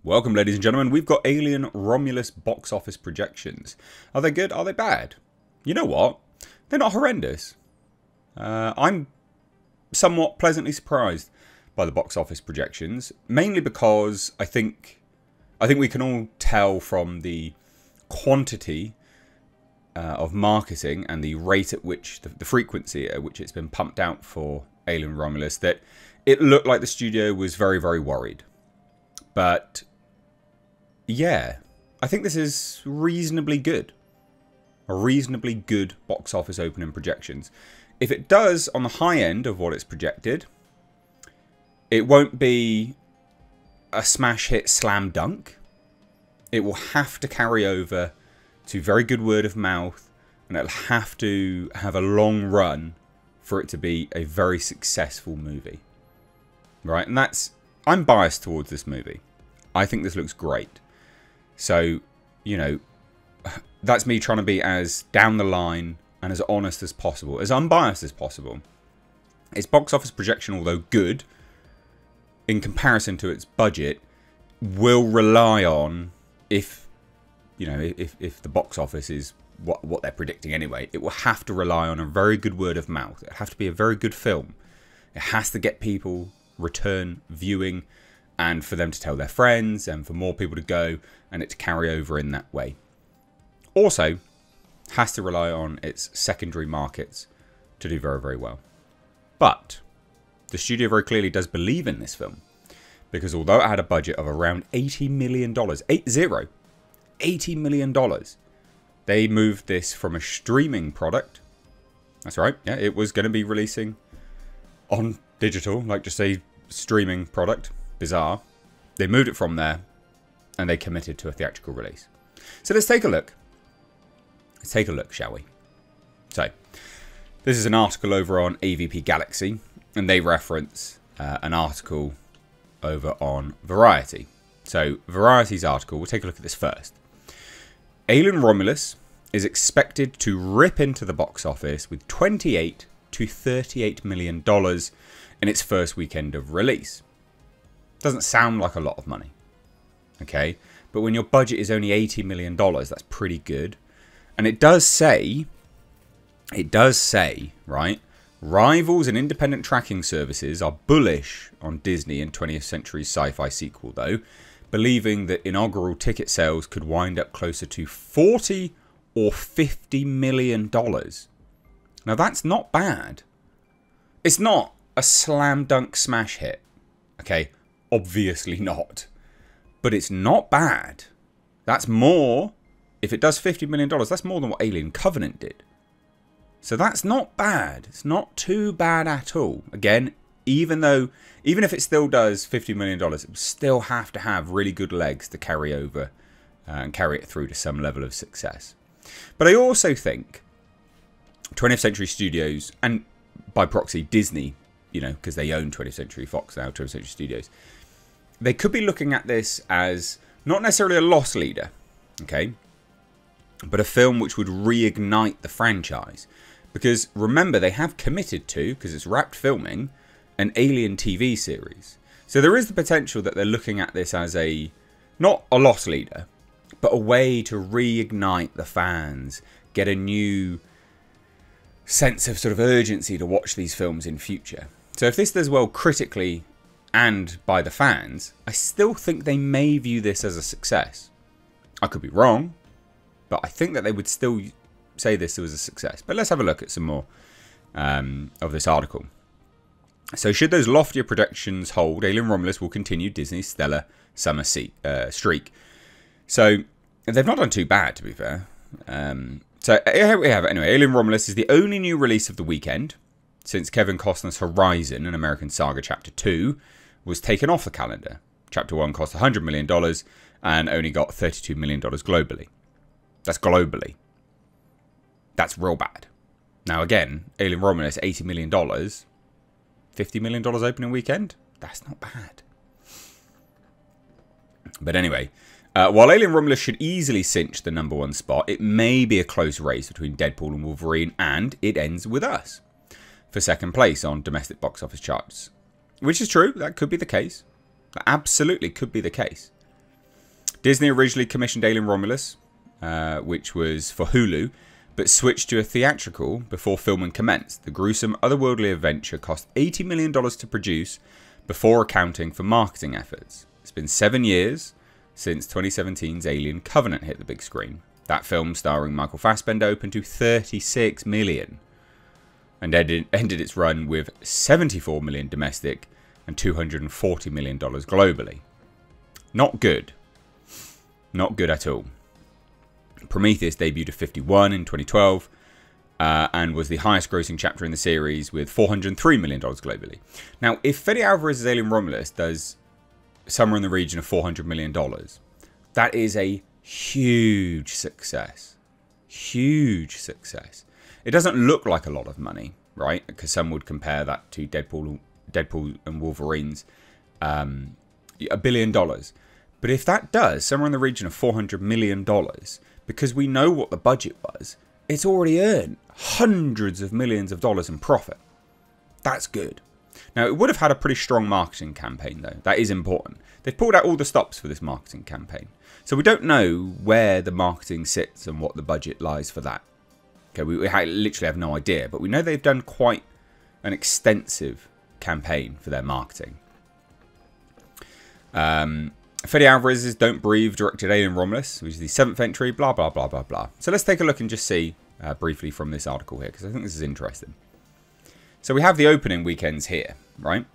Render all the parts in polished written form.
Welcome, ladies and gentlemen. We've got Alien Romulus box office projections. Are they good? Are they bad? You know what? They're not horrendous. I'm somewhat pleasantly surprised by the box office projections, mainly because I think we can all tell from the quantity of marketing and the rate at which, the frequency at which it's been pumped out for Alien Romulus, that it looked like the studio was very, very worried. But yeah, I think this is reasonably good. A reasonably good box office opening projections. If it does on the high end of what it's projected, it won't be a smash hit slam dunk. It will have to carry over to very good word of mouth, and it'll have to have a long run for it to be a very successful movie. Right? And I'm biased towards this movie. I think this looks great. So, you know, that's me trying to be as down the line and as honest as possible, as unbiased as possible. Its box office projection, although good, in comparison to its budget, will rely on, if the box office is what they're predicting anyway, it will have to rely on a very good word of mouth. It has to be a very good film. It has to get people return viewing, and for them to tell their friends, and for more people to go, and it to carry over in that way. Also, has to rely on its secondary markets to do very, very well. But the studio very clearly does believe in this film, because although it had a budget of around $80 million, $80 million, they moved this from a streaming product. That's right, yeah, it was going to be releasing on digital, like just a streaming product. Bizarre. They moved it from there, and they committed to a theatrical release. So let's take a look. Let's take a look, shall we? So, this is an article over on AVP Galaxy, and they reference an article over on Variety. So, Variety's article, we'll take a look at this first. Alien Romulus is expected to rip into the box office with $28 to $38 million in its first weekend of release. Doesn't sound like a lot of money, okay? But when your budget is only $80 million, that's pretty good. And it does say, right, rivals and independent tracking services are bullish on Disney and 20th Century Sci-Fi sequel, though, believing that inaugural ticket sales could wind up closer to $40 or $50 million. Now, that's not bad. It's not a slam dunk smash hit, okay? Obviously not. But it's not bad. That's more, if it does $50 million, that's more than what Alien Covenant did. So that's not bad. It's not too bad at all. Again, even if it still does $50 million, it will still have to have really good legs to carry over and carry it through to some level of success. But I also think 20th Century Studios, and by proxy Disney, you know, because they own 20th Century Fox now, 20th Century Studios, they could be looking at this as not necessarily a loss leader, okay, but a film which would reignite the franchise. Because remember, they have committed to, because it's wrapped filming, an Alien TV series. So there is the potential that they're looking at this as not a loss leader, but a way to reignite the fans, get a new sense of sort of urgency to watch these films in future. So if this does well critically and by the fans, I still think they may view this as a success. I could be wrong, but I think that they would still say this was a success. But let's have a look at some more of this article. So should those loftier projections hold, Alien Romulus will continue Disney's stellar summer streak. So they've not done too bad, to be fair. So here we have it anyway. Alien Romulus is the only new release of the weekend since Kevin Costner's Horizon, an American Saga Chapter 2, was taken off the calendar. Chapter 1 cost $100 million and only got $32 million globally. That's globally. That's real bad. Now again, Alien Romulus, $80 million, $50 million opening weekend? That's not bad. But anyway, while Alien Romulus should easily cinch the #1 spot, it may be a close race between Deadpool and Wolverine, and it ends with us for second place on domestic box office charts. Which is true, that could be the case. That absolutely could be the case. Disney originally commissioned Alien Romulus, which was for Hulu, but switched to a theatrical before filming commenced. The gruesome, otherworldly adventure cost $80 million to produce before accounting for marketing efforts. It's been 7 years since 2017's Alien Covenant hit the big screen. That film, starring Michael Fassbender, opened to $36 million and ended its run with $74 million domestic and $240 million globally. Not good. Not good at all. Prometheus debuted at 51 in 2012 and was the highest grossing chapter in the series with $403 million globally. Now, if Fede Alvarez's Alien Romulus does somewhere in the region of $400 million, that is a huge success. Huge success. It doesn't look like a lot of money, right? Because some would compare that to Deadpool and Wolverine's $1 billion. But if that does somewhere in the region of $400 million, because we know what the budget was, it's already earned hundreds of millions of dollars in profit. That's good. Now, it would have had a pretty strong marketing campaign, though. That is important. They've pulled out all the stops for this marketing campaign. So we don't know where the marketing sits and what the budget lies for that. Okay, we literally have no idea. But we know they've done quite an extensive campaign for their marketing. Fede Alvarez's Don't Breathe directed Alien Romulus, which is the 7th entry, blah, blah, blah, blah, blah. So let's take a look and just see briefly from this article here, because I think this is interesting. So we have the opening weekends here, right?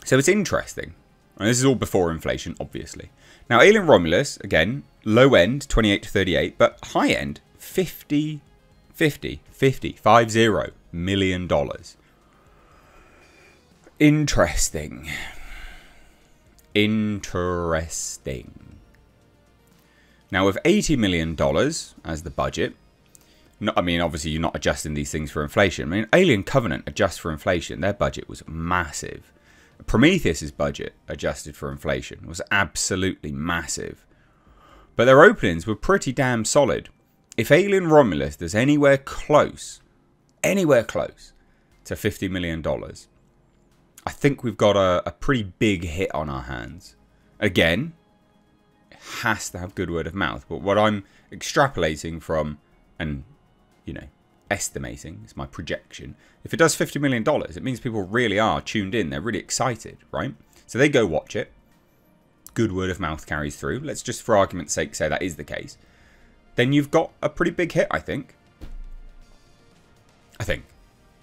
So it's interesting. And this is all before inflation, obviously. Now, Alien Romulus, again, low end, 28 to 38, but high end, $50 million. Interesting. Interesting. Now, with $80 million as the budget, I mean, obviously, you're not adjusting these things for inflation. I mean, Alien Covenant adjusts for inflation. Their budget was massive. Prometheus's budget, adjusted for inflation, was absolutely massive. But their openings were pretty damn solid. If Alien Romulus does anywhere close to $50 million, I think we've got a pretty big hit on our hands. Again, it has to have good word of mouth. But what I'm extrapolating from and, you know, estimating is my projection. If it does $50 million, it means people really are tuned in. They're really excited, right? So they go watch it. Good word of mouth carries through. Let's just, for argument's sake, say that is the case. Then you've got a pretty big hit, I think.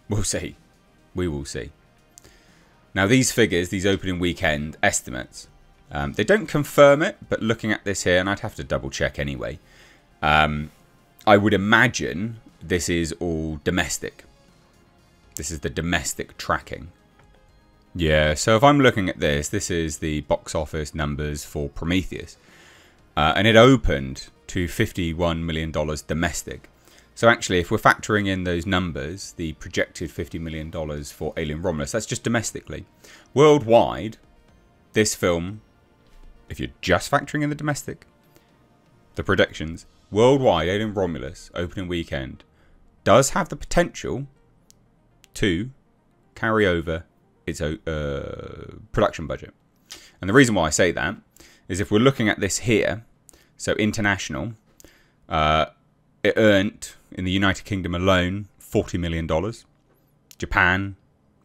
We'll see. We will see. Now, these figures, these opening weekend estimates, they don't confirm it, but looking at this here, and I'd have to double check anyway, I would imagine this is all domestic. This is the domestic tracking. Yeah, so if I'm looking at this, this is the box office numbers for Prometheus. And it opened to $51 million domestic. So actually, if we're factoring in those numbers, the projected $50 million for Alien Romulus, that's just domestically. Worldwide, this film, if you're just factoring in the domestic, the predictions, worldwide, Alien Romulus, opening weekend, does have the potential to carry over its production budget. And the reason why I say that is if we're looking at this here, so international, it earned, in the United Kingdom alone, $40 million. Japan,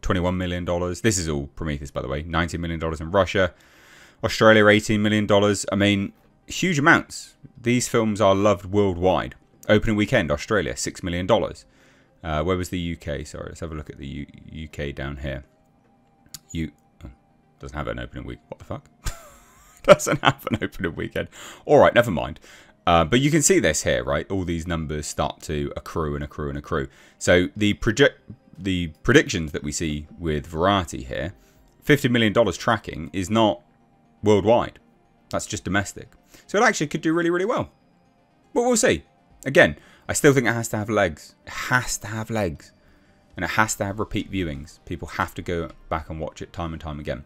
$21 million. This is all Prometheus, by the way. $19 million in Russia. Australia, $18 million. I mean, huge amounts. These films are loved worldwide. Opening weekend, Australia, $6 million. Where was the UK? Sorry, let's have a look at the UK down here. Doesn't have an opening week. What the fuck? Doesn't have an opening weekend. All right, never mind. But you can see this here, right? All these numbers start to accrue and accrue and accrue. So the predictions that we see with Variety here, $50 million tracking is not worldwide. That's just domestic. So it actually could do really, really well. But we'll see. Again, I still think it has to have legs. It has to have legs. And it has to have repeat viewings. People have to go back and watch it time and time again.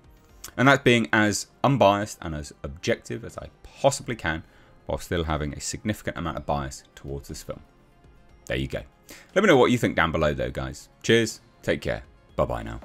And that's being as unbiased and as objective as I possibly can, while still having a significant amount of bias towards this film. There you go. Let me know what you think down below though, guys. Cheers. Take care. Bye-bye now.